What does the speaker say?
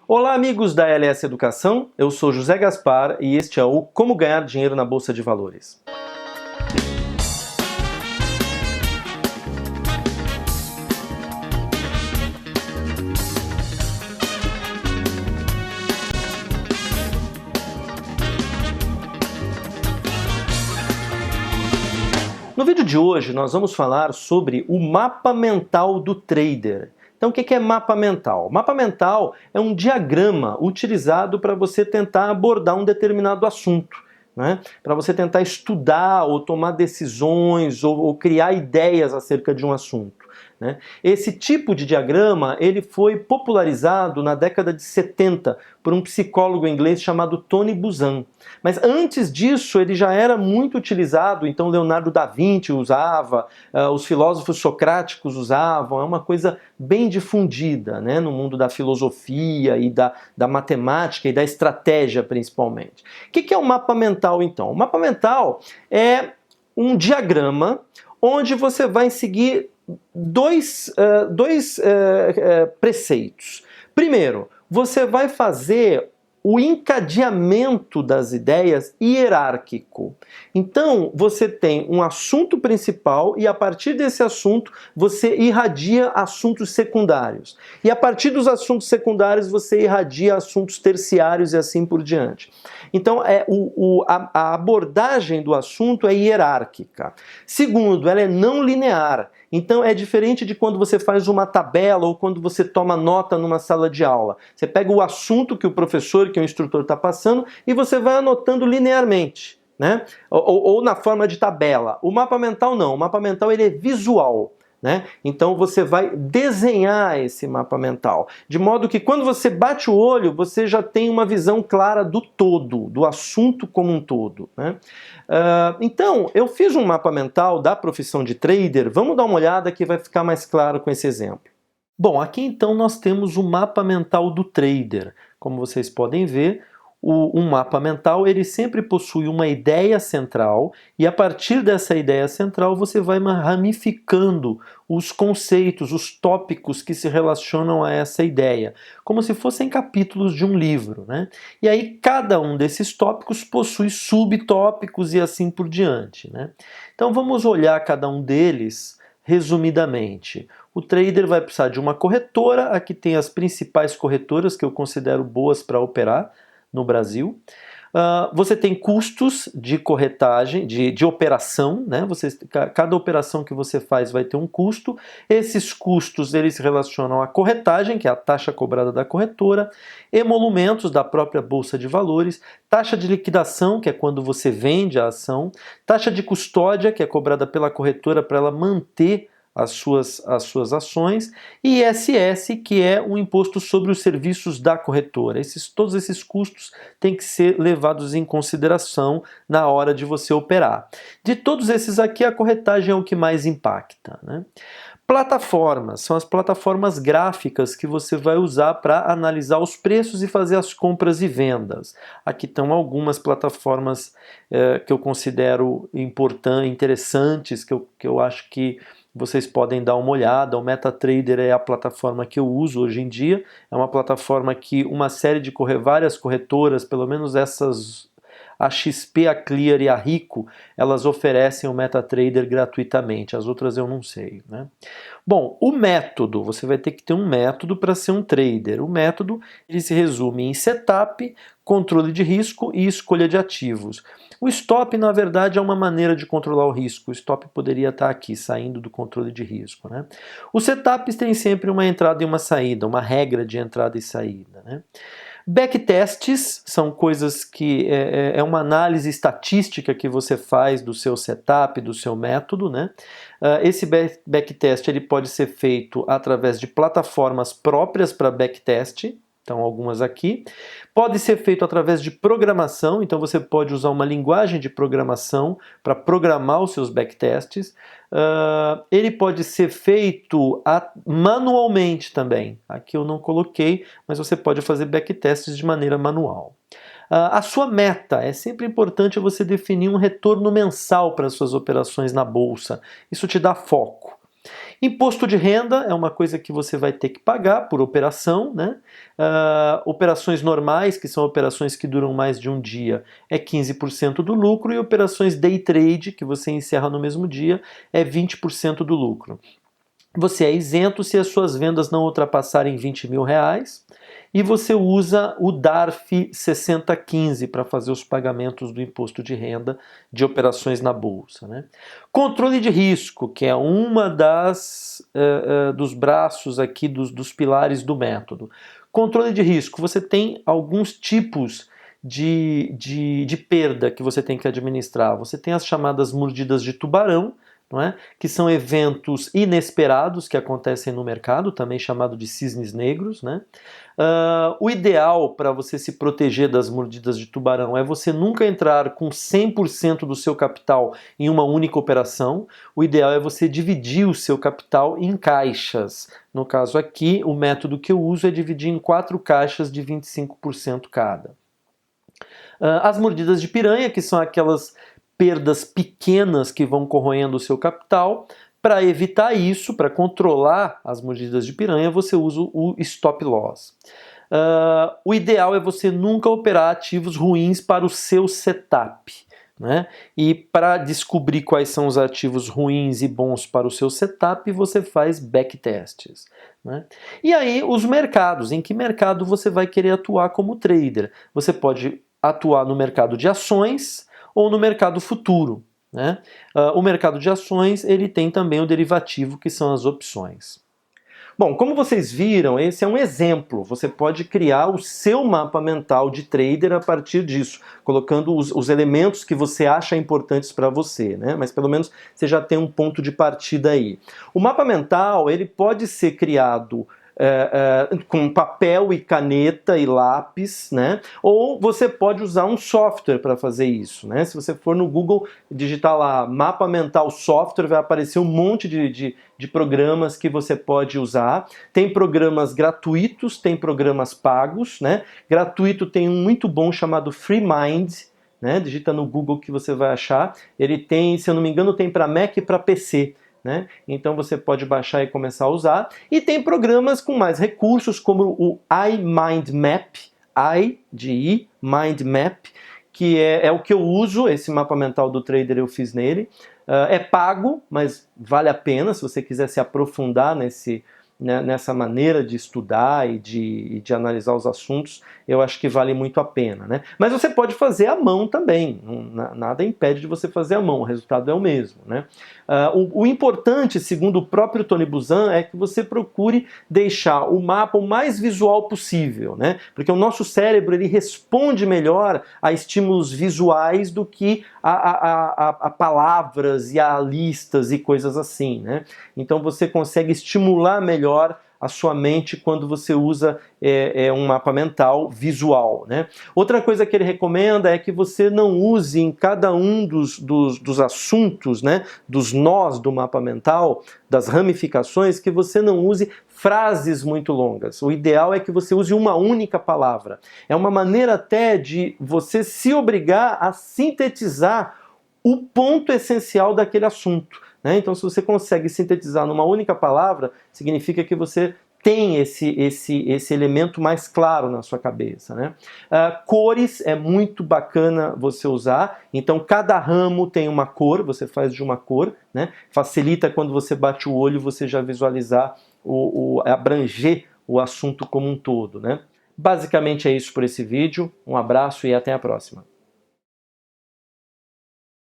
Olá, amigos da LS Educação, eu sou José Gaspar e este é o Como Ganhar Dinheiro na Bolsa de Valores. No vídeo de hoje nós vamos falar sobre o mapa mental do trader. Então o que é mapa mental? Mapa mental é um diagrama utilizado para você tentar abordar um determinado assunto, né? Para você tentar estudar ou tomar decisões ou criar ideias acerca de um assunto, né? Esse tipo de diagrama ele foi popularizado na década de 70 por um psicólogo inglês chamado Tony Buzan. Mas antes disso ele já era muito utilizado, então Leonardo da Vinci usava, os filósofos socráticos usavam, é uma coisa bem difundida, né, no mundo da filosofia e da matemática e da estratégia principalmente. O que é um mapa mental então? O mapa mental é um diagrama onde você vai seguir dois preceitos. Primeiro, você vai fazer o encadeamento das ideias hierárquico. Então, você tem um assunto principal e a partir desse assunto você irradia assuntos secundários. E a partir dos assuntos secundários você irradia assuntos terciários e assim por diante. Então, a abordagem do assunto é hierárquica. Segundo, ela é não linear. Então é diferente de quando você faz uma tabela ou quando você toma nota numa sala de aula. Você pega o assunto que o professor, que o instrutor está passando e você vai anotando linearmente, né? Ou na forma de tabela. O mapa mental não. O mapa mental ele é visual, né? Então você vai desenhar esse mapa mental, de modo que quando você bate o olho, você já tem uma visão clara do todo, do assunto como um todo, né? Então, eu fiz um mapa mental da profissão de trader, vamos dar uma olhada que vai ficar mais claro com esse exemplo. Bom, aqui então nós temos o mapa mental do trader. Como vocês podem ver, um mapa mental ele sempre possui uma ideia central e a partir dessa ideia central você vai ramificando os conceitos, os tópicos que se relacionam a essa ideia, como se fossem capítulos de um livro, né? E aí cada um desses tópicos possui subtópicos e assim por diante, né? Então vamos olhar cada um deles resumidamente. O trader vai precisar de uma corretora, aqui tem as principais corretoras que eu considero boas para operar no Brasil. Você tem custos de corretagem, de operação, né? Cada operação que você faz vai ter um custo. Esses custos eles se relacionam à corretagem, que é a taxa cobrada da corretora, emolumentos da própria Bolsa de Valores, taxa de liquidação, que é quando você vende a ação, taxa de custódia, que é cobrada pela corretora para ela manter as suas ações, e ISS, que é o imposto sobre os serviços da corretora. Todos esses custos têm que ser levados em consideração na hora de você operar. De todos esses aqui, a corretagem é o que mais impacta, né? Plataformas, são as plataformas gráficas que você vai usar para analisar os preços e fazer as compras e vendas. Aqui estão algumas plataformas que eu considero importantes, interessantes, que eu acho que vocês podem dar uma olhada. O MetaTrader é a plataforma que eu uso hoje em dia. É uma plataforma que uma série de várias corretoras, pelo menos essas, a XP, a Clear e a Rico, elas oferecem o MetaTrader gratuitamente. As outras eu não sei, né? Bom, o método, você vai ter que ter um método para ser um trader. O método ele se resume em setup, controle de risco e escolha de ativos. O stop, na verdade, é uma maneira de controlar o risco. O stop poderia estar aqui, saindo do controle de risco, né? Os setups têm sempre uma entrada e uma saída, uma regra de entrada e saída, né? Backtests são coisas que é uma análise estatística que você faz do seu setup, do seu método, né? Esse backtest ele pode ser feito através de plataformas próprias para backtest, então algumas aqui. Pode ser feito através de programação, então você pode usar uma linguagem de programação para programar os seus backtests. Ele pode ser feito manualmente também. Aqui eu não coloquei, mas você pode fazer backtests de maneira manual. A sua meta, é sempre importante você definir um retorno mensal para as suas operações na bolsa. Isso te dá foco. Imposto de renda é uma coisa que você vai ter que pagar por operação, né? Operações normais, que são operações que duram mais de um dia, é 15% do lucro, e operações day trade, que você encerra no mesmo dia, é 20% do lucro. Você é isento se as suas vendas não ultrapassarem R$20.000 e você usa o DARF 6015 para fazer os pagamentos do imposto de renda de operações na bolsa, né? Controle de risco, que é uma dos braços aqui dos pilares do método. Controle de risco, você tem alguns tipos de perda que você tem que administrar. Você tem as chamadas mordidas de tubarão, não é? Que são eventos inesperados que acontecem no mercado, também chamado de cisnes negros, né? O ideal para você se proteger das mordidas de tubarão é você nunca entrar com 100% do seu capital em uma única operação. O ideal é você dividir o seu capital em caixas. No caso aqui, o método que eu uso é dividir em 4 caixas de 25% cada. As mordidas de piranha, que são aquelas perdas pequenas que vão corroendo o seu capital. Para evitar isso, para controlar as mordidas de piranha, você usa o stop loss. O ideal é você nunca operar ativos ruins para o seu setup, né? E para descobrir quais são os ativos ruins e bons para o seu setup, você faz backtests, né? E aí os mercados, em que mercado você vai querer atuar como trader? Você pode atuar no mercado de ações ou no mercado futuro, né? O mercado de ações ele tem também o derivativo, que são as opções. Bom, como vocês viram, esse é um exemplo. Você pode criar o seu mapa mental de trader a partir disso, colocando os elementos que você acha importantes para você, né? Mas pelo menos você já tem um ponto de partida aí. O mapa mental ele pode ser criado com papel e caneta e lápis, né? Ou você pode usar um software para fazer isso, né? Se você for no Google, digitar lá mapa mental software, vai aparecer um monte de programas que você pode usar. Tem programas gratuitos, tem programas pagos, né? Gratuito tem um muito bom chamado FreeMind, né? Digita no Google que você vai achar. Ele tem, se eu não me engano, tem para Mac e para PC. Né? Então você pode baixar e começar a usar. E tem programas com mais recursos, como o iMindMap, Mind Map, que é o que eu uso, esse mapa mental do trader eu fiz nele. É pago, mas vale a pena se você quiser se aprofundar nessa maneira de estudar e de analisar os assuntos, eu acho que vale muito a pena, né? Mas você pode fazer à mão também, nada impede de você fazer à mão, o resultado é o mesmo, né? O importante, segundo o próprio Tony Buzan, é que você procure deixar o mapa o mais visual possível, né? Porque o nosso cérebro ele responde melhor a estímulos visuais do que a palavras e a listas e coisas assim, né? Então você consegue estimular melhor a sua mente quando você usa um mapa mental visual, né? Outra coisa que ele recomenda é que você não use em cada um dos assuntos, né, dos nós do mapa mental, das ramificações, que você não use frases muito longas. O ideal é que você use uma única palavra. É uma maneira até de você se obrigar a sintetizar o ponto essencial daquele assunto, né? Então, se você consegue sintetizar numa única palavra, significa que você tem esse elemento mais claro na sua cabeça, né? Cores é muito bacana você usar. Então, cada ramo tem uma cor, você faz de uma cor, né? Facilita quando você bate o olho, você já visualizar, abranger o assunto como um todo, né? Basicamente é isso por esse vídeo. Um abraço e até a próxima.